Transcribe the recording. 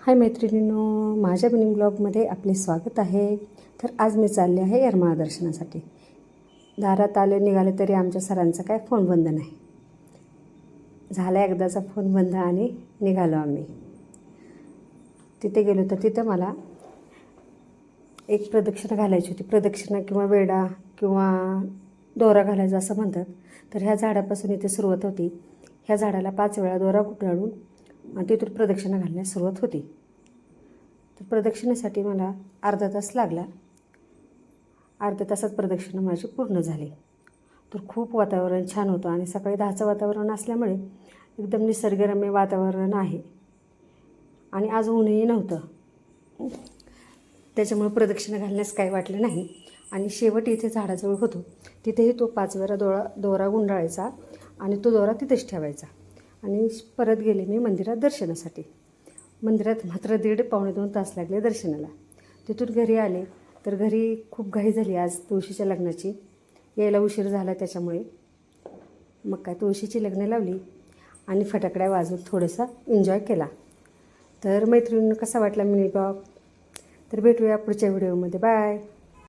हाय मैत्रिणींनो, माझ्या मिनी ब्लॉगमध्ये आपले स्वागत आहे. तर आज मी चालले आहे येरमाळा दर्शनासाठी. दारात निघाले तरी आमच्या सरांचा काय फोन बंद नाही झाला. एकदाचा फोन बंद आणि निघालो आम्ही. तिथे गेलो तर तिथं मला एक प्रदक्षिणा घालायची होती. प्रदक्षिणा किंवा वेढा किंवा दोरा घालायचा असं म्हणतात. तर ह्या झाडापासून इथे सुरुवात होती. ह्या झाडाला 5 वेळा दोरा गुंडाळून आणि तिथून प्रदक्षिणा घालण्यास सुरुवात होती. तर प्रदक्षिणेसाठी मला अर्धा तास लागला. अर्ध्या तासात प्रदक्षिणा माझी पूर्ण झाली. तर खूप वातावरण छान होतं आणि सकाळी 10चं वातावरण असल्यामुळे एकदम निसर्गरम्य वातावरण आहे आणि आज ऊनही नव्हतं. त्याच्यामुळे प्रदक्षिणा घालण्यास काही वाटलं नाही. आणि शेवट इथे झाडाजवळ होतो तिथेही तो 5 वेळा दोरा गुंडाळायचा आणि तो दोरा तिथेच ठेवायचा. आणि परत गेले मी मंदिरात दर्शनासाठी. मंदिरात मात्र 1.5-2 तास लागले दर्शनाला. तिथून घरी आले तर घरी खूप घाई झाली. आज तुळशीच्या लग्नाची यायला उशीर झाला. त्याच्यामुळे मग काय तुळशीची लग्न लावली आणि फटाकड्या वाजवून थोडासा एन्जॉय केला. तर मैत्रिणींना कसा वाटला मिनी ब्लॉग? तर भेटूया पुढच्या व्हिडिओमध्ये. बाय.